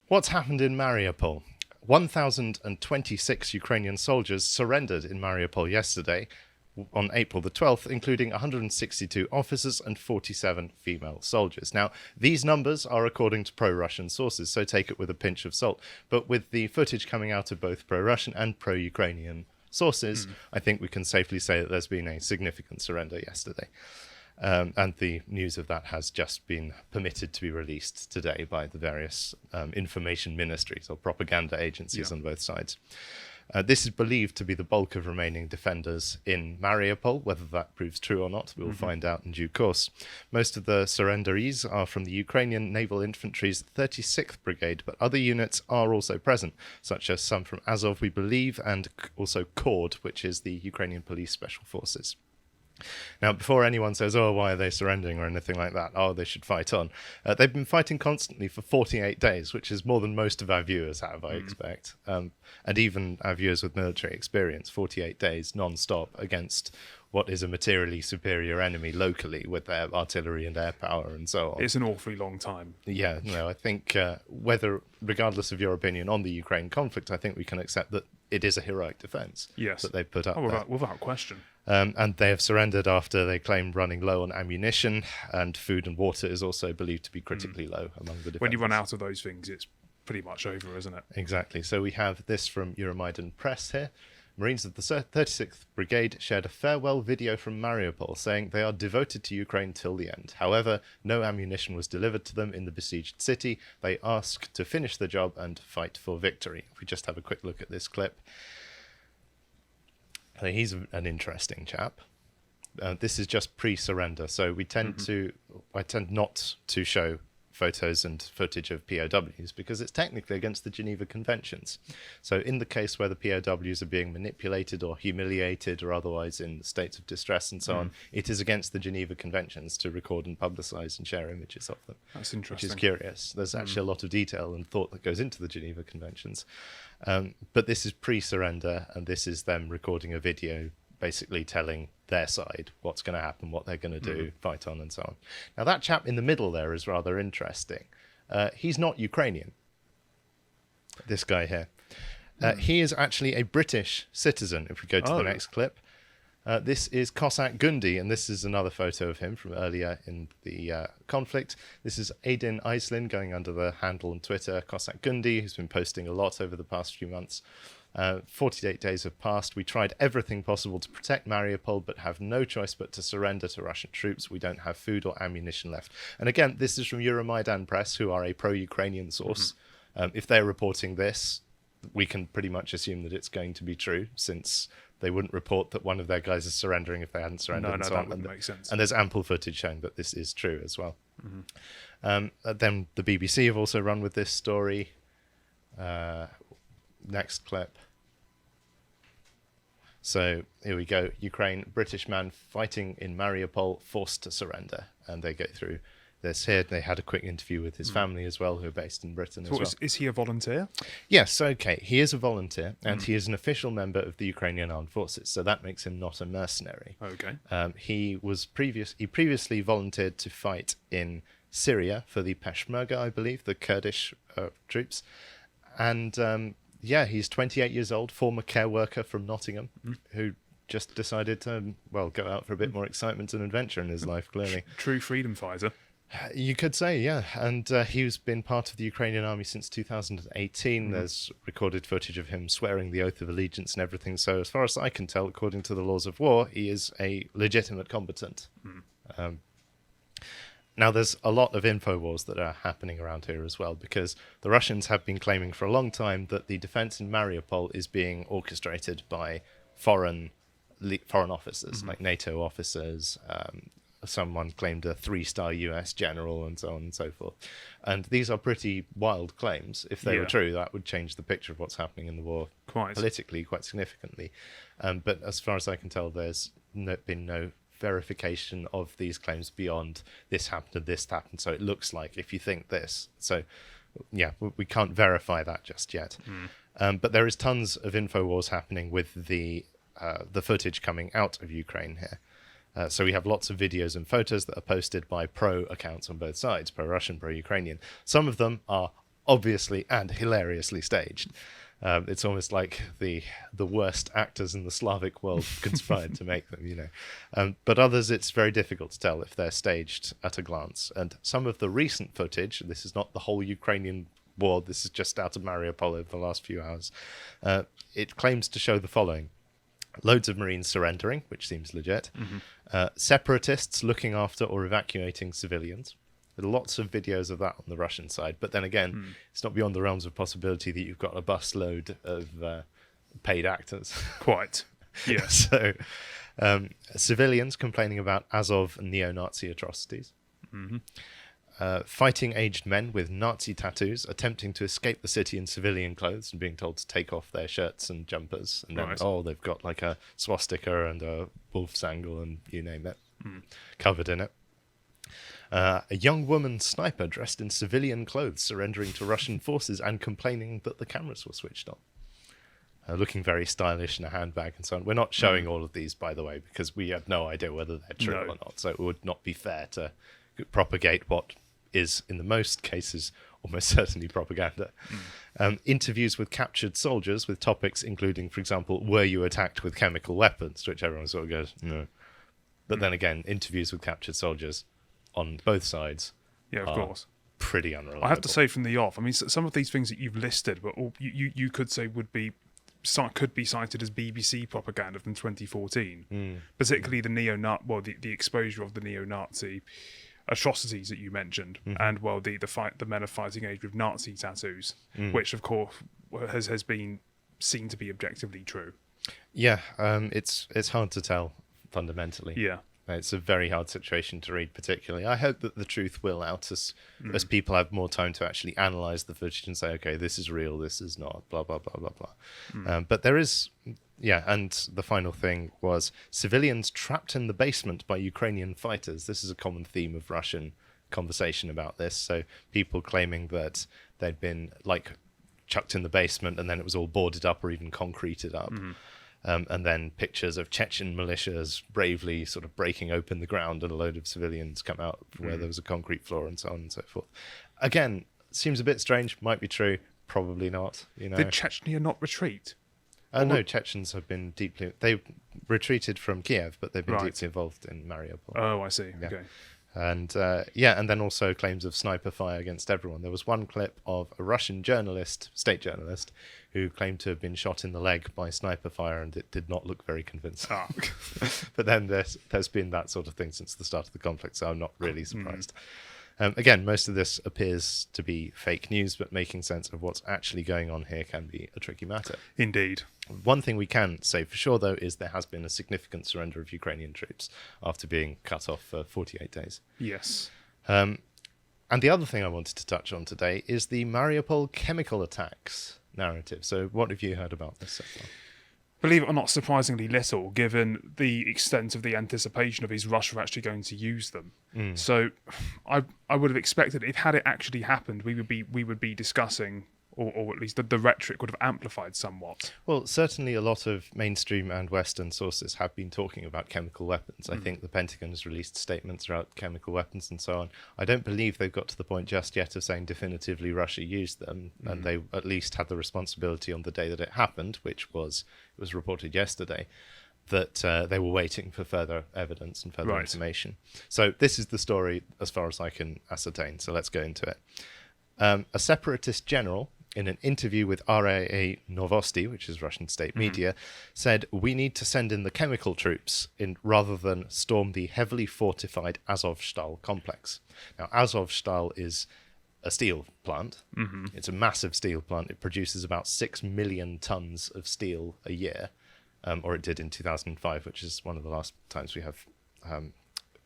What's happened in Mariupol? 1,026 Ukrainian soldiers surrendered in Mariupol yesterday, on April the 12th, including 162 officers and 47 female soldiers. Now, these numbers are according to pro-Russian sources, so take it with a pinch of salt. But with the footage coming out of both pro-Russian and pro-Ukrainian sources, I think we can safely say that there's been a significant surrender yesterday. And the news of that has just been permitted to be released today by the various information ministries or propaganda agencies on both sides. This is believed to be the bulk of remaining defenders in Mariupol. Whether that proves true or not, we'll find out in due course. Most of the surrenderees are from the Ukrainian Naval Infantry's 36th Brigade, but other units are also present, such as some from Azov, we believe, and also KORD, which is the Ukrainian Police Special Forces. Now, before anyone says, oh, why are they surrendering or anything like that, oh, they should fight on, they've been fighting constantly for 48 days, which is more than most of our viewers have, I expect. And even our viewers with military experience, 48 days non-stop against what is a materially superior enemy locally with their artillery and air power and so on. It's an awfully long time. Yeah, no, I think regardless of your opinion on the Ukraine conflict, I think we can accept that it is a heroic defence that they've put up there. Without question. And they have surrendered after they claimed running low on ammunition, and food and water is also believed to be critically low among the defenders. When you run out of those things, it's pretty much over, isn't it? Exactly. So we have this from Euromaidan Press here. Marines of the 36th Brigade shared a farewell video from Mariupol saying they are devoted to Ukraine till the end. However, no ammunition was delivered to them in the besieged city. They asked to finish the job and fight for victory. If we just have a quick look at this clip. He's an interesting chap. This is just pre-surrender, so we tend I tend not to show photos and footage of POWs because it's technically against the Geneva Conventions. So in the case where the POWs are being manipulated or humiliated or otherwise in states of distress and so on, it is against the Geneva Conventions to record and publicise and share images of them. That's interesting. Which is curious. There's actually a lot of detail and thought that goes into the Geneva Conventions. But this is pre-surrender, and this is them recording a video basically telling their side what's going to happen, what they're going to do, fight on and so on. Now that chap in the middle there is rather interesting. He's not Ukrainian, this guy here. He is actually a British citizen, if we go to the next clip. This is Cossack Gundi, and this is another photo of him from earlier in the conflict. This is Aiden Aslin going under the handle on Twitter, Cossack Gundi, who's been posting a lot over the past few months. 48 days have passed. We tried everything possible to protect Mariupol, but have no choice but to surrender to Russian troops. We don't have food or ammunition left. And again, this is from Euromaidan Press, who are a pro-Ukrainian source. If they're reporting this, we can pretty much assume that it's going to be true, since they wouldn't report that one of their guys is surrendering if they hadn't surrendered. No, that wouldn't make sense. And there's ample footage showing that this is true as well. Then the BBC have also run with this story. Next clip. So here we go. Ukraine, British man fighting in Mariupol, forced to surrender. And they go through this here. They had a quick interview with his family as well, who are based in Britain as well. Is he a volunteer? Yes, okay. He is a volunteer, and he is an official member of the Ukrainian Armed Forces, so that makes him not a mercenary. Okay. He previously volunteered to fight in Syria for the Peshmerga, I believe, the Kurdish troops. And he's 28 years old, former care worker from Nottingham, who just decided to, go out for a bit more excitement and adventure in his life, clearly. True freedom fighter. You could say, yeah. And he's been part of the Ukrainian army since 2018. There's recorded footage of him swearing the oath of allegiance and everything. So as far as I can tell, according to the laws of war, he is a legitimate combatant. Now, there's a lot of info wars that are happening around here as well, because the Russians have been claiming for a long time that the defense in Mariupol is being orchestrated by foreign officers, like NATO officers. Someone claimed a 3-star US general and so on and so forth. And these are pretty wild claims. If they were true, that would change the picture of what's happening in the war politically quite significantly. But as far as I can tell, there's been no verification of these claims beyond this happened and this happened, so it looks like if you think this. So we can't verify that just yet. But there is tons of info wars happening with the footage coming out of Ukraine here. So we have lots of videos and photos that are posted by pro accounts on both sides, pro-Russian, pro-Ukrainian. Some of them are obviously and hilariously staged. It's almost like the worst actors in the Slavic world conspired to make them, But others, it's very difficult to tell if they're staged at a glance. And some of the recent footage, and this is not the whole Ukrainian war, this is just out of Mariupol over the last few hours, it claims to show the following. Loads of Marines surrendering, which seems legit. Separatists looking after or evacuating civilians. There are lots of videos of that on the Russian side. But then again, it's not beyond the realms of possibility that you've got a busload of paid actors. Quite. Yes. So civilians complaining about Azov neo-Nazi atrocities. Fighting aged men with Nazi tattoos attempting to escape the city in civilian clothes and being told to take off their shirts and jumpers. And then, they've got like a swastika and a wolf's angle and you name it, covered in it. A young woman sniper dressed in civilian clothes surrendering to Russian forces and complaining that the cameras were switched on. Looking very stylish in a handbag and so on. We're not showing all of these, by the way, because we have no idea whether they're true or not. So it would not be fair to propagate what is, in the most cases, almost certainly propaganda. Interviews with captured soldiers with topics including, for example, were you attacked with chemical weapons? To which everyone sort of goes, no. But then again, interviews with captured soldiers on both sides of course, pretty unreliable. I have to say from the off, I mean, some of these things that you've listed, but you could say could be cited as BBC propaganda from 2014, particularly the exposure of the neo-Nazi atrocities that you mentioned, and the men of fighting age with Nazi tattoos, which of course has been seen to be objectively true. Yeah, it's hard to tell fundamentally. Yeah. It's a very hard situation to read, particularly. I hope that the truth will out as people have more time to actually analyse the footage and say, okay, this is real, this is not, blah, blah, blah, blah, blah. But there is, and the final thing was civilians trapped in the basement by Ukrainian fighters. This is a common theme of Russian conversation about this. So people claiming that they'd been, chucked in the basement and then it was all boarded up or even concreted up. And then pictures of Chechen militias bravely sort of breaking open the ground and a load of civilians come out from where there was a concrete floor and so on and so forth. Again, seems a bit strange, might be true, probably not. Did Chechnya not retreat? No, Chechens have been deeply... They retreated from Kiev, but they've been deeply involved in Mariupol. Oh, I see. Yeah. Okay. And and then also claims of sniper fire against everyone. There was one clip of a Russian journalist, state journalist, who claimed to have been shot in the leg by sniper fire, and it did not look very convincing. But then there's been that sort of thing since the start of the conflict, so I'm not really surprised. Again, most of this appears to be fake news, but making sense of what's actually going on here can be a tricky matter. Indeed. One thing we can say for sure, though, is there has been a significant surrender of Ukrainian troops after being cut off for 48 days. Yes. And the other thing I wanted to touch on today is the Mariupol chemical attacks narrative. So what have you heard about this so far? Believe it or not, surprisingly little, given the extent of the anticipation of is Russia actually going to use them. So I would have expected, had it actually happened, we would be discussing, or at least the rhetoric would have amplified somewhat. Well, certainly a lot of mainstream and Western sources have been talking about chemical weapons. I think the Pentagon has released statements about chemical weapons and so on. I don't believe they've got to the point just yet of saying definitively Russia used them, and they at least had the responsibility on the day that it happened, which was reported yesterday, that they were waiting for further evidence and further information. So this is the story as far as I can ascertain, so let's go into it. A separatist general, in an interview with RIA Novosti, which is Russian state media, said, "We need to send in the chemical troops rather than storm the heavily fortified Azovstal complex." Now, Azovstal is a steel plant. It's a massive steel plant. It produces about 6 million tons of steel a year, or it did in 2005, which is one of the last times we have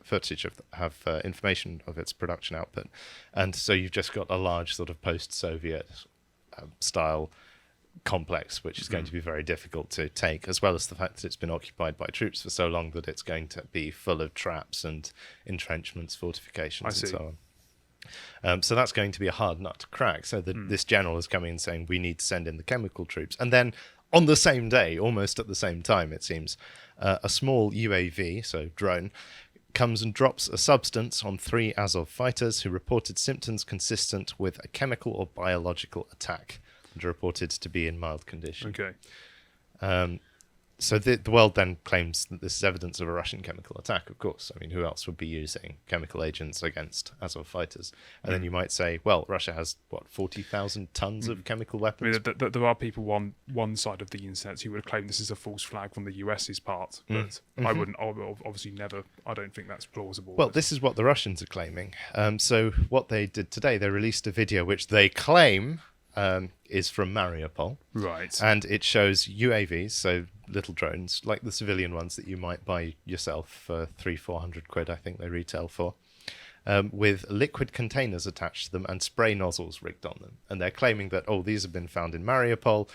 footage have information of its production output. And so you've just got a large sort of post-Soviet style complex, which is going to be very difficult to take, as well as the fact that it's been occupied by troops for so long that it's going to be full of traps and entrenchments, fortifications, and so on. So that's going to be a hard nut to crack. So this general is coming and saying, we need to send in the chemical troops. And then on the same day, almost at the same time, it seems, a small UAV, so drone, comes and drops a substance on 3 Azov fighters who reported symptoms consistent with a chemical or biological attack and are reported to be in mild condition. Okay. So the world then claims that this is evidence of a Russian chemical attack, of course. I mean, who else would be using chemical agents against Azov fighters? And then you might say, well, Russia has, 40,000 tons of chemical weapons? I mean, there are people on one side of the internet who would claim this is a false flag from the US's part, but I would obviously never. I don't think that's plausible. Well, this is what the Russians are claiming. So what they did today, they released a video which they claim is from Mariupol. Right. And it shows UAVs, so little drones, like the civilian ones that you might buy yourself for 300-400 quid, I think they retail for, with liquid containers attached to them and spray nozzles rigged on them. And they're claiming that, these have been found in Mariupol,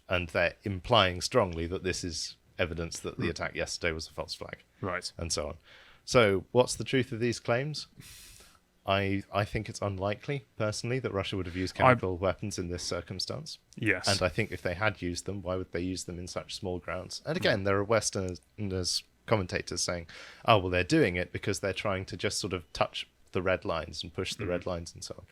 and they're implying strongly that this is evidence that the attack yesterday was a false flag. Right. And so on. So what's the truth of these claims? I think it's unlikely, personally, that Russia would have used chemical weapons in this circumstance. Yes. And I think if they had used them, why would they use them in such small grounds? And again, there are Westerners, commentators saying, they're doing it because they're trying to just sort of touch the red lines and push the red lines and so on.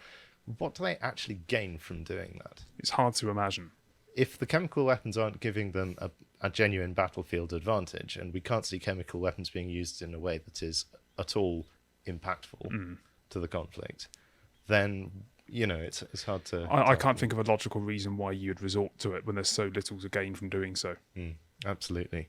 What do they actually gain from doing that? It's hard to imagine. If the chemical weapons aren't giving them a genuine battlefield advantage, and we can't see chemical weapons being used in a way that is at all impactful to the conflict, then it's hard to. I can't think of a logical reason why you'd resort to it when there's so little to gain from doing so. Absolutely.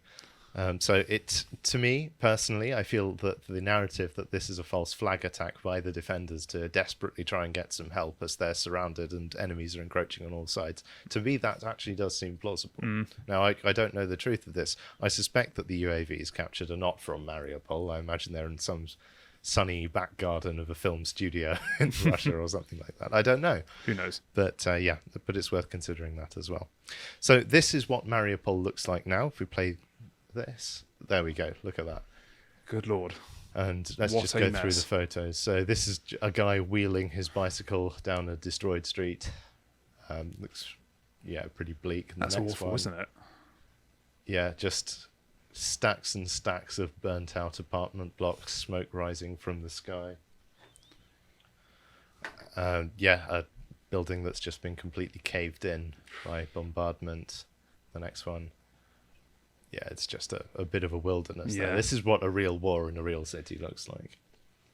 So to me personally, I feel that the narrative that this is a false flag attack by the defenders to desperately try and get some help as they're surrounded and enemies are encroaching on all sides, to me that actually does seem plausible. Now, I don't know the truth of this. I suspect that the UAVs captured are not from Mariupol. I imagine they're in some sunny back garden of a film studio in Russia or something like that. I don't know. Who knows? But but it's worth considering that as well. So this is what Mariupol looks like now. If we play this, there we go. Look at that. Good Lord. And let's just go through the photos. So this is a guy wheeling his bicycle down a destroyed street. Looks, pretty bleak. And that's awful, isn't it? Yeah, just stacks and stacks of burnt out apartment blocks, smoke rising from the sky. A building that's just been completely caved in by bombardment. The next one. Yeah, it's just a bit of a wilderness there. This is what a real war in a real city looks like.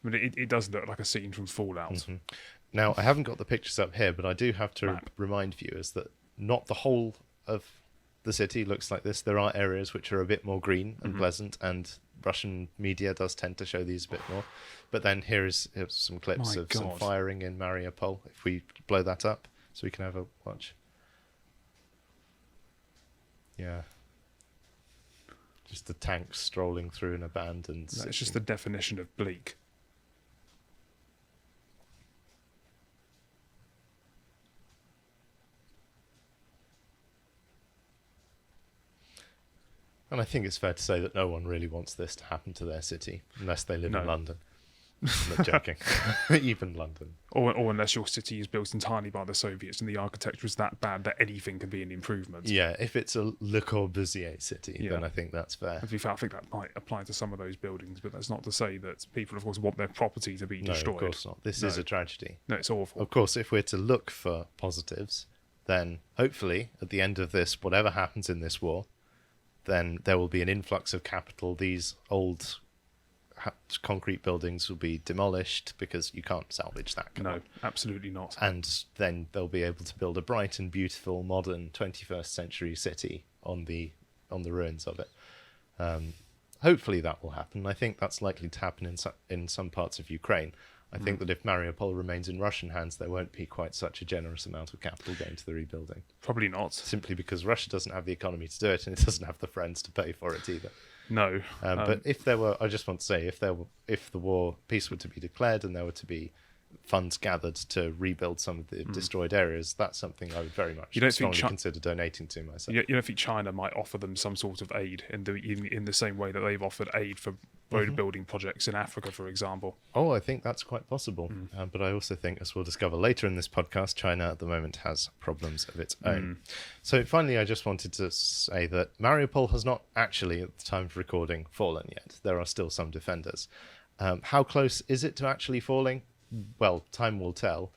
I mean, it does look like a scene from Fallout. Now, I haven't got the pictures up here, but I do have to remind viewers that not the whole of the city looks like this. There are areas which are a bit more green and pleasant, and Russian media does tend to show these a bit more. But then here's some clips of some firing in Mariupol, if we blow that up so we can have a watch. Yeah. Just the tanks strolling through an abandoned city. It's just the definition of bleak. And I think it's fair to say that no one really wants this to happen to their city, unless they live in London. I'm not joking. Even London. Or unless your city is built entirely by the Soviets and the architecture is that bad that anything can be an improvement. Yeah, if it's a Le Corbusier city, then I think that's fair. To be fair, I think that might apply to some of those buildings, but that's not to say that people, of course, want their property to be destroyed. No, of course not. This is a tragedy. No, it's awful. Of course, if we're to look for positives, then hopefully, at the end of this, whatever happens in this war, then there will be an influx of capital. These old concrete buildings will be demolished because you can't salvage that. No, absolutely not. And then they'll be able to build a bright and beautiful modern 21st century city on the ruins of it. Hopefully that will happen. I think that's likely to happen in some parts of Ukraine. I think that if Mariupol remains in Russian hands, there won't be quite such a generous amount of capital going to the rebuilding. Probably not. Simply because Russia doesn't have the economy to do it, and it doesn't have the friends to pay for it either. No. But if there were, I just want to say, if the peace were to be declared and there were to be funds gathered to rebuild some of the destroyed areas, that's something I would very much strongly consider donating to myself. You don't think China might offer them some sort of aid in the same way that they've offered aid for road building projects in Africa, for example? Oh, I think that's quite possible. But I also think, as we'll discover later in this podcast, China at the moment has problems of its own. So finally, I just wanted to say that Mariupol has not actually, at the time of recording, fallen yet. There are still some defenders. How close is it to actually falling? Well, time will tell,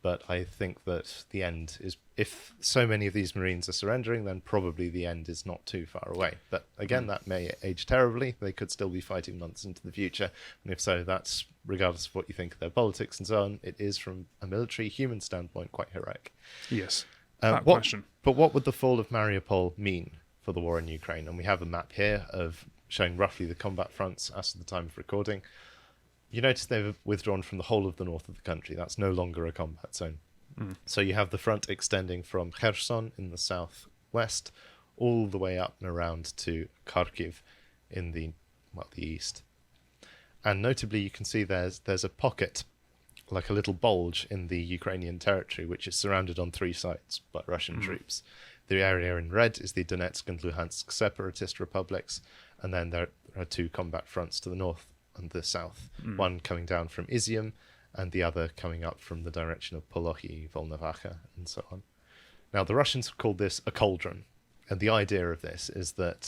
but I think that the end is, if so many of these Marines are surrendering, then probably the end is not too far away. But again, that may age terribly. They could still be fighting months into the future. And if so, that's, regardless of what you think of their politics and so on, it is, from a military human standpoint, quite heroic. Yes. Question. But what would the fall of Mariupol mean for the war in Ukraine? And we have a map here of showing roughly the combat fronts as of the time of recording. You notice they've withdrawn from the whole of the north of the country. That's no longer a combat zone. So you have the front extending from Kherson in the southwest all the way up and around to Kharkiv in the east. And notably, you can see there's a pocket, like a little bulge in the Ukrainian territory, which is surrounded on three sides by Russian troops. The area in red is the Donetsk and Luhansk separatist republics, and then there are two combat fronts to the north and the south, one coming down from Izium and the other coming up from the direction of Polochy, Volnovacha, and so on. Now, the Russians have called this a cauldron, and the idea of this is that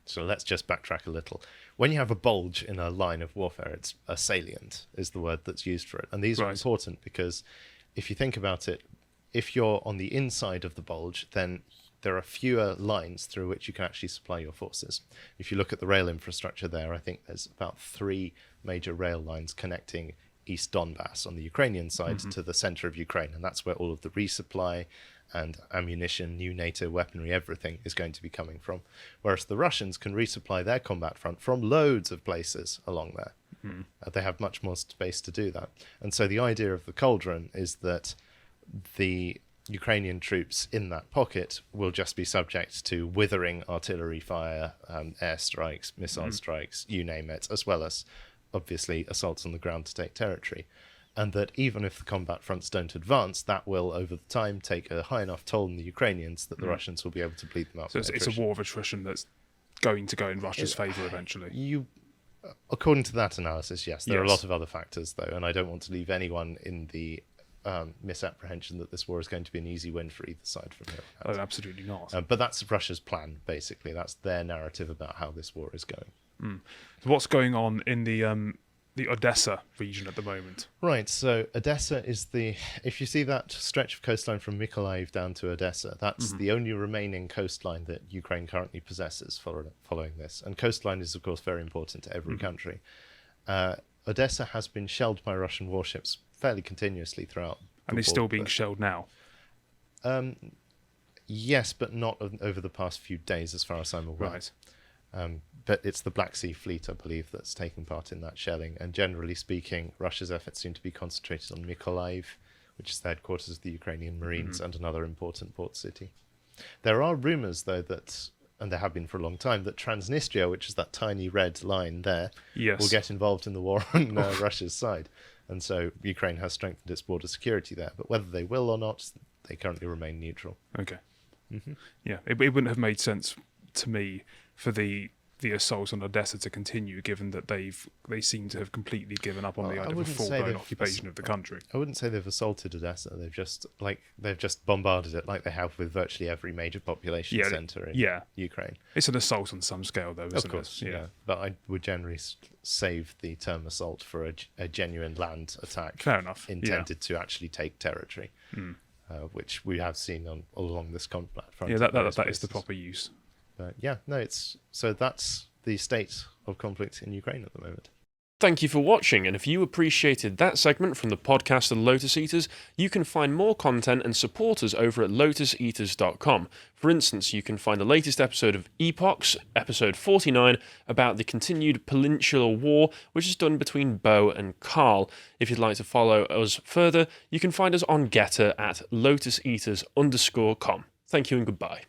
so let's just backtrack a little. When you have a bulge in a line of warfare, it's a salient is the word that's used for it. And these are important because if you think about it, if you're on the inside of the bulge, then there are fewer lines through which you can actually supply your forces. If you look at the rail infrastructure there, I think there's about 3 major rail lines connecting East Donbass on the Ukrainian side to the center of Ukraine, and that's where all of the resupply and ammunition, new NATO weaponry, everything is going to be coming from. Whereas the Russians can resupply their combat front from loads of places along there. They have much more space to do that. And so the idea of the cauldron is that the Ukrainian troops in that pocket will just be subject to withering artillery fire, airstrikes, missile strikes, you name it, as well as, obviously, assaults on the ground to take territory. And that even if the combat fronts don't advance, that will, over the time, take a high enough toll on the Ukrainians that the Russians will be able to bleed them out. So it's a war of attrition that's going to go in Russia's favour eventually. According to that analysis, yes. There are a lot of other factors, though, and I don't want to leave anyone in the misapprehension that this war is going to be an easy win for either side from here. Oh, absolutely not. But that's Russia's plan, basically. That's their narrative about how this war is going. So what's going on in the Odessa region at the moment? Right, so Odessa is if you see that stretch of coastline from Mykolaiv down to Odessa, that's the only remaining coastline that Ukraine currently possesses following this. And coastline is, of course, very important to every country. Odessa has been shelled by Russian warships fairly continuously throughout. And is still being shelled now? Yes, but not over the past few days, as far as I'm aware. Right. But it's the Black Sea Fleet, I believe, that's taking part in that shelling. And generally speaking, Russia's efforts seem to be concentrated on Mykolaiv, which is the headquarters of the Ukrainian Marines and another important port city. There are rumours, though, that, and there have been for a long time, that Transnistria, which is that tiny red line there, will get involved in the war on Russia's side. And so Ukraine has strengthened its border security there. But whether they will or not, they currently remain neutral. Okay. Yeah, it wouldn't have made sense to me for the assault on Odessa to continue, given that they seem to have completely given up on the idea of a full-blown occupation of the country. I wouldn't say they've assaulted Odessa. They've just bombarded it like they have with virtually every major population centre in Ukraine. It's an assault on some scale, though, isn't it? Of course, yeah. But I would generally save the term assault for a genuine land attack. Fair enough. Intended to actually take territory, which we have seen along this combat front. Yeah, that is the proper use. So that's the state of conflict in Ukraine at the moment. Thank you for watching, and if you appreciated that segment from the podcast The Lotus Eaters, you can find more content and support us over at lotuseaters.com. For instance, you can find the latest episode of Epochs, episode 49, about the continued Peninsular War, which is done between Bo and Carl. If you'd like to follow us further, you can find us on Getter at lotuseaters_com. Thank you and goodbye.